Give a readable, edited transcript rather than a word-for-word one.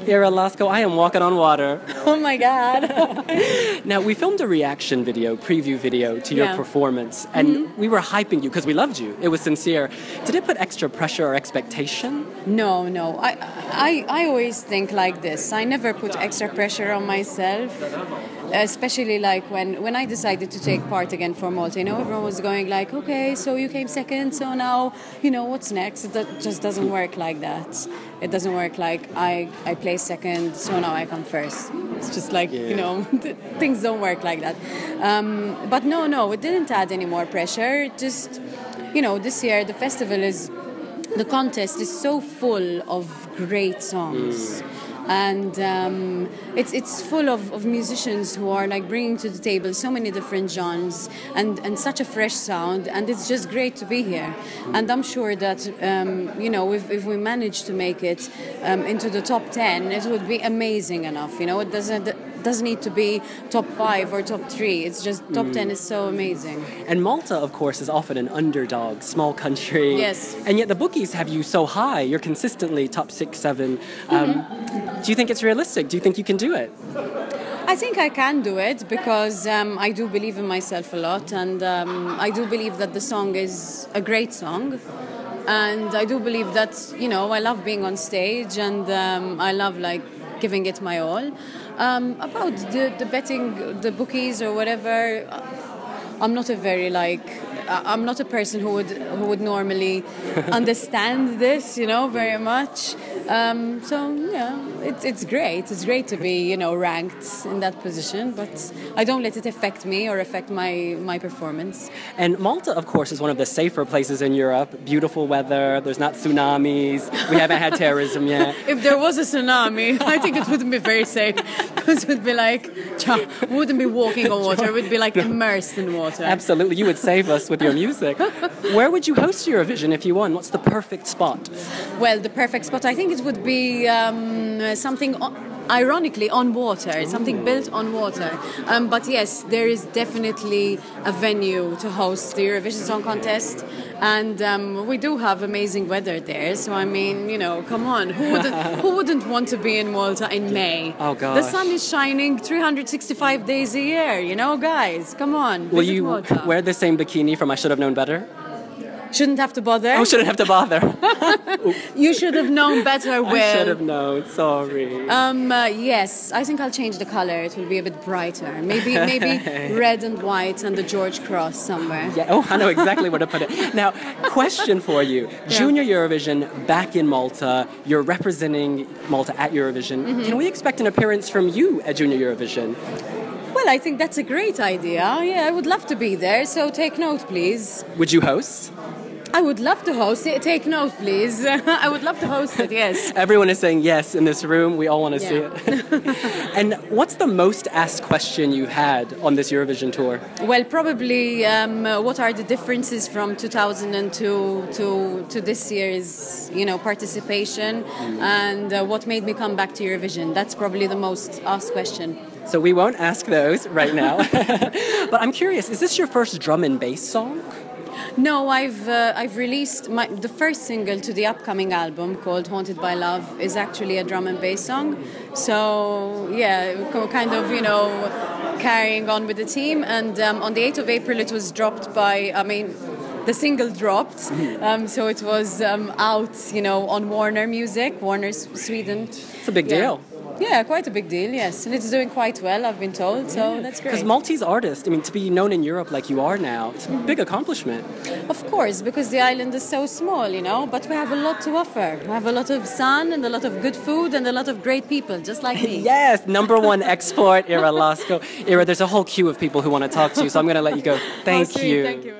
Ira Losco, I am walking on water. Oh my God. Now, we filmed a reaction video, preview video to your performance, and we were hyping you because we loved you. It was sincere. Did it put extra pressure or expectation? No. I always think like this. I never put extra pressure on myself, especially like when I decided to take part again for Malta. You know, everyone was going like, okay, so you came second, so now, you know, what's next? It just doesn't work like that. It doesn't work like I place second, so now I come first. It's just like, you know, things don't work like that. But no, it didn't add any more pressure. Just, you know, this year the contest is so full of great songs. And it's full of musicians who are like bringing to the table so many different genres and such a fresh sound, and it's just great to be here. And I'm sure that you know, if we manage to make it into the top 10, it would be amazing enough. You know, it doesn't need to be top 5 or top 3. It's just top 10 is so amazing. And Malta, of course, is often an underdog, small country. Yes. And yet the bookies have you so high. You're consistently top 6, 7. Do you think it's realistic? Do you think you can do it? I think I can do it because I do believe in myself a lot, and I do believe that the song is a great song. And I do believe that, you know, I love being on stage, and I love like giving it my all. About the betting, the bookies or whatever, I'm not I'm not a person who would normally understand this, you know, very much. So yeah, it's great. It's great to be, you know, ranked in that position, but I don't let it affect me or affect my performance. And Malta, of course, is one of the safer places in Europe. Beautiful weather. There's not tsunamis. We haven't had terrorism yet. If there was a tsunami, I think it wouldn't be very safe, because we'd be like, we wouldn't be walking on water. We'd be like immersed in water. Absolutely, you would save us with your music. Where would you host Eurovision if you won? What's the perfect spot? Well, the perfect spot, I think it would be something ironically on water, something built on water. But yes, there is definitely a venue to host the Eurovision Song Contest, and we do have amazing weather there. So I mean, you know, come on, who wouldn't want to be in Malta in May? Oh gosh, the sun is shining 365 days a year. You know, guys, come on. Will you Malta. wear the same bikini from I Should Have Known Better? Shouldn't have to bother. Oh, shouldn't have to bother. You should have known better, Will. I should have known. Sorry. Yes, I think I'll change the color. It will be a bit brighter. Maybe red and white and the George Cross somewhere. Yeah. Oh, I know exactly where to put it. Now, question for you. Junior Eurovision back in Malta. You're representing Malta at Eurovision. Can we expect an appearance from you at Junior Eurovision? Well, I think that's a great idea. Yeah, I would love to be there. So take note, please. Would you host? I would love to host it. Take note, please. I would love to host it, yes. Everyone is saying yes in this room. We all want to see it. And what's the most asked question you had on this Eurovision tour? Well, probably what are the differences from 2002 to this year's, you know, participation, and what made me come back to Eurovision? That's probably the most asked question. So we won't ask those right now. But I'm curious, is this your first drum and bass song? No, I've released the first single to the upcoming album called Haunted by Love is actually a drum and bass song. So yeah, kind of, you know, carrying on with the team. And on the 8th of April it was dropped the single dropped. So it was out, you know, on Warner Music, Warner Sweden. It's a big deal. Yeah, quite a big deal, yes. And it's doing quite well, I've been told, so that's great. Because Maltese artist, I mean, to be known in Europe like you are now, it's a big accomplishment. Of course, because the island is so small, you know, but we have a lot to offer. We have a lot of sun and a lot of good food and a lot of great people, just like me. Yes, #1 export, Ira Losco. Ira, there's a whole queue of people who want to talk to you, so I'm going to let you go. Thank you. Thank you.